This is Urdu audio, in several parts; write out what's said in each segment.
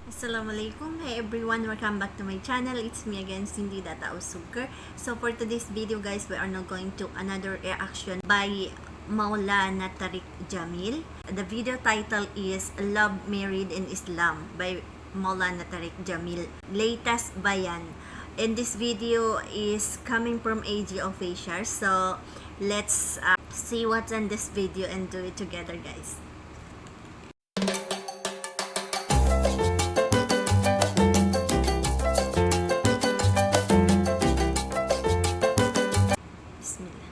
Assalamualaikum. Hey everyone, welcome back to my channel. It's me again, Cindy Data Usuker. So for today's video guys, we are now going to another reaction by Maulana Tariq Jamil. The video title is Love Married in Islam by Maulana Tariq Jamil. Latest bayan. And this video is coming from AG Official. So let's see what's in this video and do it together guys. Bismillah.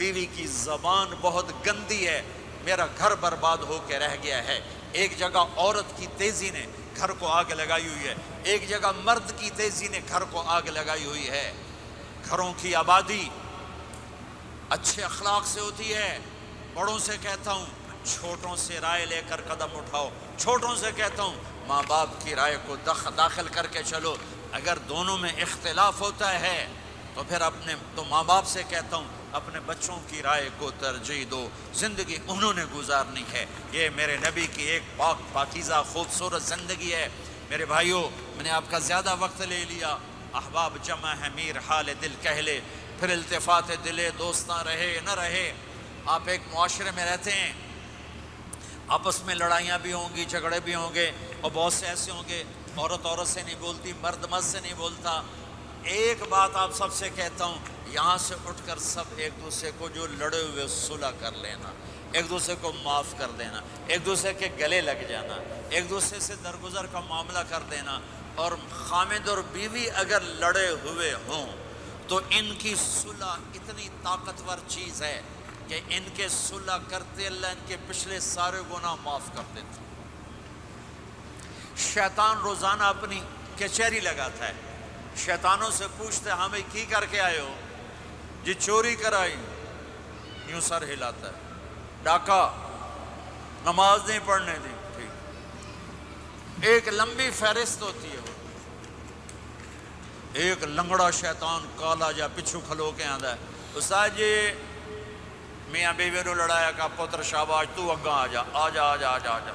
بیوی کی زبان بہت گندی ہے، میرا گھر برباد ہو کے رہ گیا ہے۔ ایک جگہ عورت کی تیزی نے گھر کو آگ لگائی ہوئی ہے، ایک جگہ مرد کی تیزی نے گھر کو آگ لگائی ہوئی ہے۔ گھروں کی آبادی اچھے اخلاق سے ہوتی ہے۔ بڑوں سے کہتا ہوں چھوٹوں سے رائے لے کر قدم اٹھاؤ، چھوٹوں سے کہتا ہوں ماں باپ کی رائے کو داخل کر کے چلو۔ اگر دونوں میں اختلاف ہوتا ہے تو ماں باپ سے کہتا ہوں اپنے بچوں کی رائے کو ترجیح دو، زندگی انہوں نے گزارنی ہے۔ یہ میرے نبی کی ایک پاکیزہ خوبصورت زندگی ہے۔ میرے بھائیوں، میں نے آپ کا زیادہ وقت لے لیا۔ احباب جمع ہے میر حال دل کہہ لے، پھر التفات دلے دوستاں رہے نہ رہے۔ آپ ایک معاشرے میں رہتے ہیں، آپس میں لڑائیاں بھی ہوں گی، جھگڑے بھی ہوں گے، اور بہت سے ایسے ہوں گے عورت عورت سے نہیں بولتی، مرد مرد سے نہیں بولتا۔ ایک بات آپ سب سے کہتا ہوں، یہاں سے اٹھ کر سب ایک دوسرے کو جو لڑے ہوئے صلح کر لینا، ایک دوسرے کو معاف کر دینا، ایک دوسرے کے گلے لگ جانا، ایک دوسرے سے درگزر کا معاملہ کر دینا۔ اور خامد اور بیوی اگر لڑے ہوئے ہوں تو ان کی صلح اتنی طاقتور چیز ہے کہ ان کے صلح کرتے اللہ ان کے پچھلے سارے گناہ معاف کر دیتے۔ شیطان روزانہ اپنی کچہری لگاتا ہے، شیطانوں سے پوچھتے ہمیں کی کر کے آئے ہو؟ جی چوری کرائی، یوں سر ہلاتا ہے، ڈاکہ، نماز نہیں پڑھنے دی، ٹھیک۔ ایک لمبی فہرست ہوتی ہے۔ وہ ایک لنگڑا شیطان کالا جا پچھو کھلو کے آندا ہے، استاد جی میاں بیوی نو لڑایا کا پتر شاباش تو اگاں آ جا آ جا آ جا آ جا آ جا،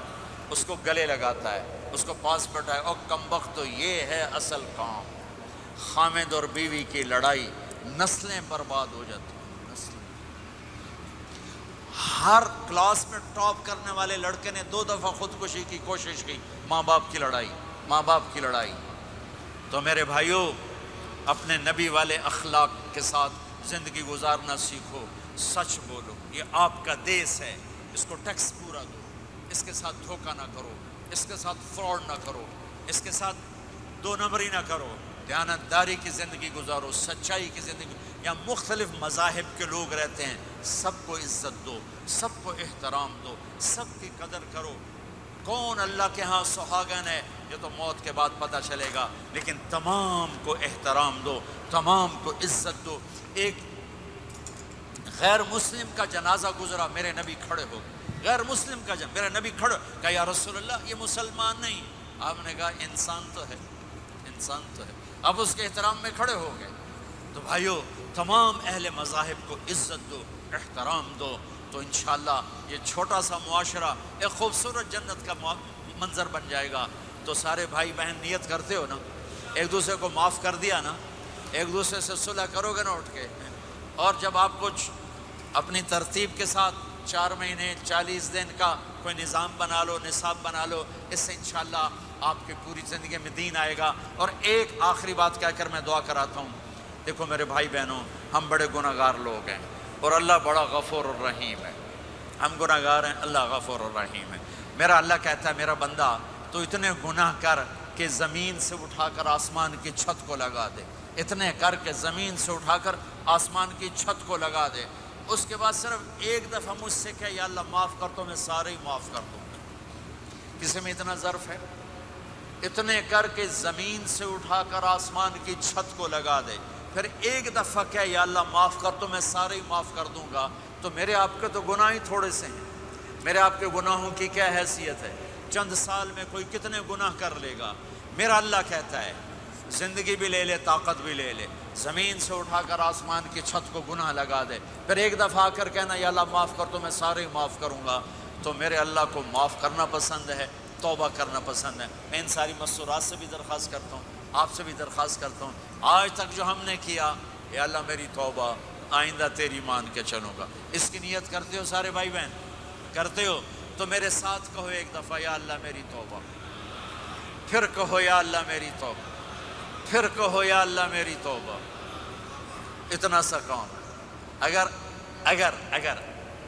اس کو گلے لگاتا ہے، اس کو پاس بٹھائے، اور کمبخت تو یہ ہے اصل کام۔ خامد اور بیوی کی لڑائی، نسلیں برباد ہو جاتی ہیں، نسلیں۔ ہر کلاس میں ٹاپ کرنے والے لڑکے نے 2 دفعہ خودکشی کی کوشش کی، ماں باپ کی لڑائی، ماں باپ کی لڑائی۔ تو میرے بھائیوں، اپنے نبی والے اخلاق کے ساتھ زندگی گزارنا سیکھو، سچ بولو، یہ آپ کا دیس ہے، اس کو ٹیکس پورا دو، اس کے ساتھ دھوکہ نہ کرو، اس کے ساتھ فراڈ نہ کرو، اس کے ساتھ 2 نمبری نہ کرو، دیانتداری کی زندگی گزارو، سچائی کی زندگی۔ یہاں مختلف مذاہب کے لوگ رہتے ہیں، سب کو عزت دو، سب کو احترام دو، سب کی قدر کرو۔ کون اللہ کے ہاں سہاگن ہے یہ تو موت کے بعد پتہ چلے گا، لیکن تمام کو احترام دو، تمام کو عزت دو۔ ایک غیر مسلم کا جنازہ گزرا، میرے نبی کھڑے ہو گئے، غیر مسلم کا میرا نبی کھڑے، کہا یا رسول اللہ یہ مسلمان نہیں۔ آپ نے کہا انسان تو ہے، انسان تو ہے۔ اب اس کے احترام میں کھڑے ہو گئے۔ تو بھائیو، تمام اہل مذاہب کو عزت دو، احترام دو، تو انشاءاللہ یہ چھوٹا سا معاشرہ ایک خوبصورت جنت کا منظر بن جائے گا۔ تو سارے بھائی بہن نیت کرتے ہو نا، ایک دوسرے کو معاف کر دیا نا، ایک دوسرے سے صلح کرو گے نا اٹھ کے۔ اور جب آپ کچھ اپنی ترتیب کے ساتھ 4 مہینے 40 دن کا کوئی نظام بنا لو، نصاب بنا لو، اس سے انشاءاللہ آپ کی پوری زندگی میں دین آئے گا۔ اور ایک آخری بات کہہ کر میں دعا کراتا ہوں، دیکھو میرے بھائی بہنوں، ہم بڑے گناہ گار لوگ ہیں اور اللہ بڑا غفور الرحیم ہے۔ ہم گناہ گار ہیں، اللہ غفور الرحیم ہے۔ میرا اللہ کہتا ہے میرا بندہ تو اتنے گناہ کر کہ زمین سے اٹھا کر آسمان کی چھت کو لگا دے، اتنے کر کے زمین سے اٹھا کر آسمان کی چھت کو لگا دے، اس کے بعد صرف ایک دفعہ مجھ سے کہ یا اللہ معاف کر تو میں سارے ہی معاف کر دوں گا۔ کسی میں اتنا ظرف ہے؟ اتنے کر کے زمین سے اٹھا کر آسمان کی چھت کو لگا دے، پھر ایک دفعہ کہ یا اللہ معاف کر تو میں سارے ہی معاف کر دوں گا۔ تو میرے آپ کے تو گناہ ہی تھوڑے سے ہیں، میرے آپ کے گناہوں کی کیا حیثیت ہے؟ چند سال میں کوئی کتنے گناہ کر لے گا۔ میرا اللہ کہتا ہے زندگی بھی لے لے، طاقت بھی لے لے، زمین سے اٹھا کر آسمان کی چھت کو گناہ لگا دے، پھر ایک دفعہ آ کر کہنا یا اللہ معاف کر تو میں سارے ہی معاف کروں گا۔ تو میرے اللہ کو معاف کرنا پسند ہے، توبہ کرنا پسند ہے۔ میں ان ساری مستورات سے بھی درخواست کرتا ہوں، آپ سے بھی درخواست کرتا ہوں، آج تک جو ہم نے کیا، یا اللہ میری توبہ، آئندہ تیری مان کے چلوں گا۔ اس کی نیت کرتے ہو سارے بھائی بہن؟ کرتے ہو تو میرے ساتھ کہو ایک دفعہ یا اللہ میری توبہ، پھر کہو یا اللہ میری توبہ، پھر کہو یا اللہ میری توبہ۔ اتنا سا کام ہے۔ اگر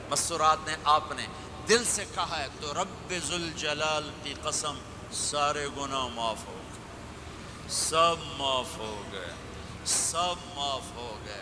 مستورات نے آپ نے دل سے کہا ہے تو رب ذوالجلال کی قسم سارے گناہ معاف ہو گئے، سب معاف ہو گئے، سب معاف ہو گئے۔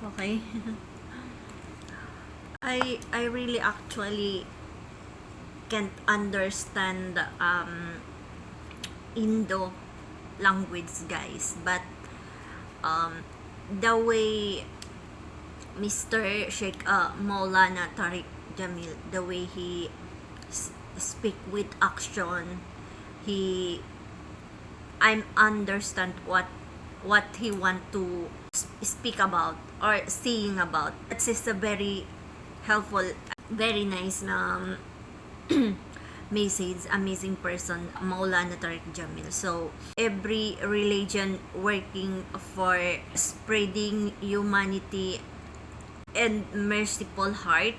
Okay. I really actually can't understand Indo language, guys, but the way Mr. Sheikh Maulana Tariq Jamil, the way he speak with action, he I understand what he want to speak about or saying about. It's just a very helpful, very nice na message, amazing person, Maulana Tariq Jamil. So, every religion working for spreading humanity and merciful heart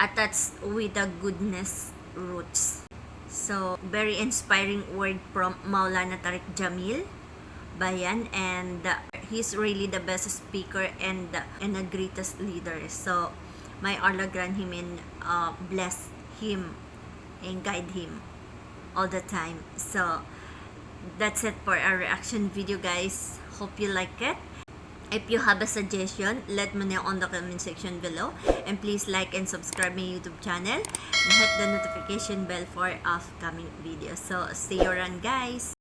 attached with the goodness roots. So, very inspiring word from Maulana Tariq Jamil Bayan, and he's really the best speaker and the greatest leader. So, may Allah grant him and bless him and guide him all the time. So, that's it for our reaction video, guys. Hope you like it. If you have a suggestion, let me know on the comment section below. And please like and subscribe my YouTube channel. And hit the notification bell for upcoming videos. So, see you around, guys.